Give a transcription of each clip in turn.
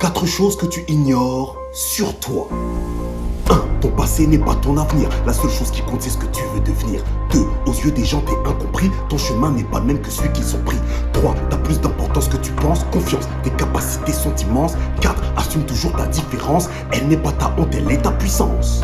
4 choses que tu ignores sur toi. 1. Ton passé n'est pas ton avenir. La seule chose qui compte, c'est ce que tu veux devenir. 2. Aux yeux des gens, t'es incompris. Ton chemin n'est pas le même que celui qu'ils ont pris. 3. T'as plus d'importance que tu penses. Confiance, tes capacités sont immenses. 4. Assume toujours ta différence. Elle n'est pas ta honte, elle est ta puissance.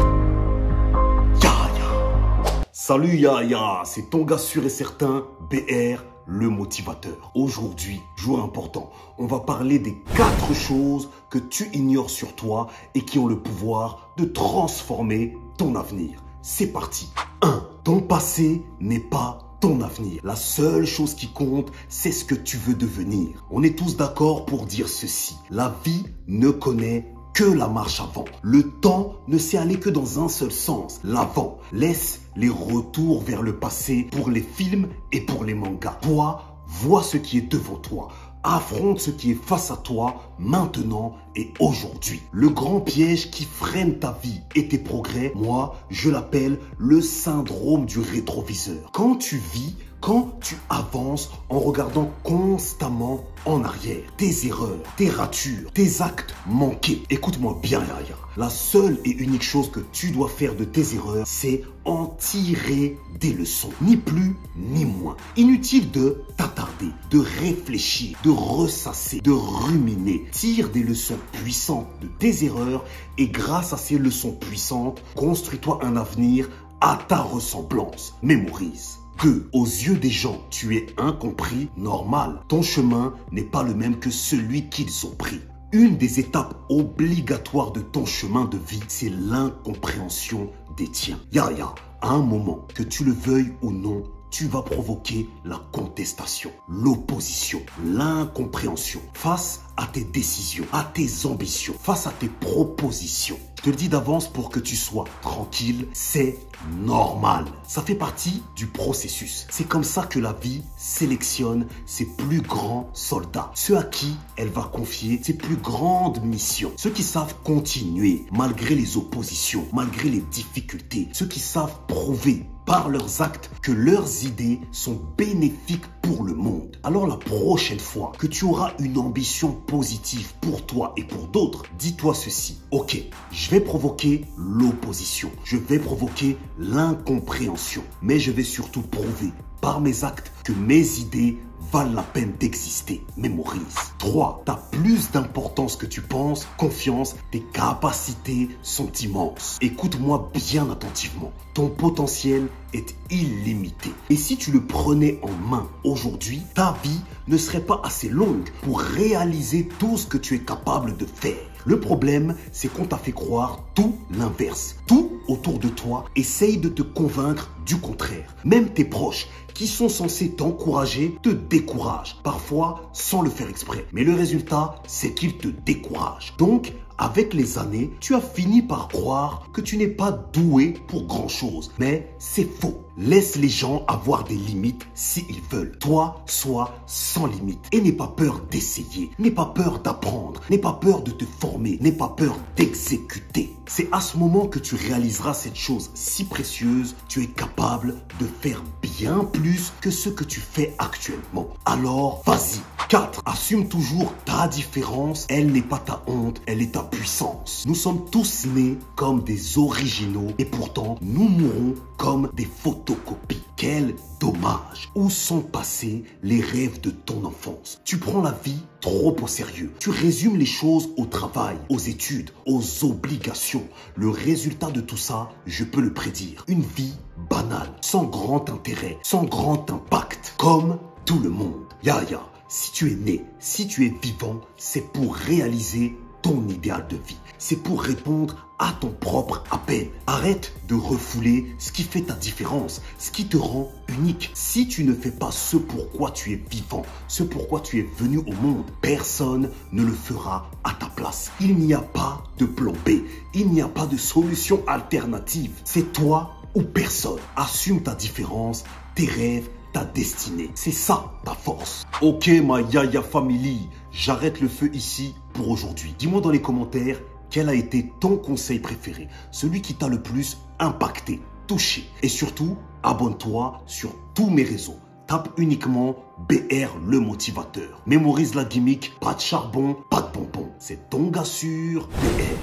Salut Yaya, c'est ton gars sûr et certain, BR, le motivateur. Aujourd'hui, jour important, on va parler des 4 choses que tu ignores sur toi et qui ont le pouvoir de transformer ton avenir. C'est parti. 1. Ton passé n'est pas ton avenir. La seule chose qui compte, c'est ce que tu veux devenir. On est tous d'accord pour dire ceci. La vie ne connaît que la marche avant. Le temps ne sait aller que dans un seul sens, l'avant. Laisse les retours vers le passé pour les films et pour les mangas. Toi, vois ce qui est devant toi. Affronte ce qui est face à toi maintenant et aujourd'hui. Le grand piège qui freine ta vie et tes progrès, moi, je l'appelle le syndrome du rétroviseur. Quand tu vis, quand tu avances en regardant constamment en arrière, tes erreurs, tes ratures, tes actes manqués. Écoute-moi bien, Yaya. La seule et unique chose que tu dois faire de tes erreurs, c'est en tirer des leçons. Ni plus, ni moins. Inutile de t'attarder, de réfléchir, de ressasser, de ruminer. Tire des leçons puissantes de tes erreurs et grâce à ces leçons puissantes, construis-toi un avenir à ta ressemblance. Mémorise. 2. Aux yeux des gens, tu es incompris, normal. Ton chemin n'est pas le même que celui qu'ils ont pris. Une des étapes obligatoires de ton chemin de vie, c'est l'incompréhension des tiens. Yaya, à un moment, que tu le veuilles ou non, tu vas provoquer la contestation, l'opposition, l'incompréhension face à tes décisions, à tes ambitions, face à tes propositions. Je te le dis d'avance pour que tu sois tranquille, c'est normal. Ça fait partie du processus. C'est comme ça que la vie sélectionne ses plus grands soldats. Ceux à qui elle va confier ses plus grandes missions. Ceux qui savent continuer malgré les oppositions, malgré les difficultés. Ceux qui savent prouver par leurs actes que leurs idées sont bénéfiques pour le monde. Alors la prochaine fois que tu auras une ambition positive pour toi et pour d'autres, dis-toi ceci. Ok, je vais provoquer l'opposition, je vais provoquer l'incompréhension, mais je vais surtout prouver par mes actes que mes idées valent la peine d'exister. Mémorise. 3. Tu as plus d'importance que tu penses. Confiance, tes capacités sont immenses. Écoute-moi bien attentivement. Ton potentiel est illimité. Et si tu le prenais en main aujourd'hui, ta vie ne serait pas assez longue pour réaliser tout ce que tu es capable de faire. Le problème, c'est qu'on t'a fait croire tout l'inverse. Tout autour de toi essaye de te convaincre du contraire. Même tes proches qui sont censés t'encourager te découragent, parfois sans le faire exprès. Mais le résultat, c'est qu'ils te découragent. Donc, avec les années, tu as fini par croire que tu n'es pas doué pour grand-chose. Mais c'est faux. Laisse les gens avoir des limites s'ils veulent. Toi, sois sans limite. Et n'aie pas peur d'essayer. N'aie pas peur d'apprendre. N'aie pas peur de te former. N'aie pas peur d'exécuter. C'est à ce moment que tu réaliseras cette chose si précieuse. Tu es capable de faire bien plus que ce que tu fais actuellement. Alors, vas-y. 4. Assume toujours ta différence. Elle n'est pas ta honte, elle est ta puissance. Nous sommes tous nés comme des originaux et pourtant nous mourrons comme des photocopies. Quel dommage. Où sont passés les rêves de ton enfance? Tu prends la vie trop au sérieux. Tu résumes les choses au travail, aux études, aux obligations. Le résultat de tout ça, je peux le prédire. Une vie banale, sans grand intérêt, sans grand impact, comme tout le monde. Yaya. Si tu es né, si tu es vivant, c'est pour réaliser ton idéal de vie. C'est pour répondre à ton propre appel. Arrête de refouler ce qui fait ta différence, ce qui te rend unique. Si tu ne fais pas ce pourquoi tu es vivant, ce pourquoi tu es venu au monde, personne ne le fera à ta place. Il n'y a pas de plan B, il n'y a pas de solution alternative. C'est toi ou personne. Assume ta différence, tes rêves, ta destinée. C'est ça ta force. Ok ma Yaya Family, j'arrête le feu ici pour aujourd'hui. Dis-moi dans les commentaires quel a été ton conseil préféré, celui qui t'a le plus impacté, touché. Et surtout, abonne-toi sur tous mes réseaux. Tape uniquement BR le motivateur. Mémorise la gimmick, pas de charbon, pas de bonbons. c'est ton gars sûr, BR.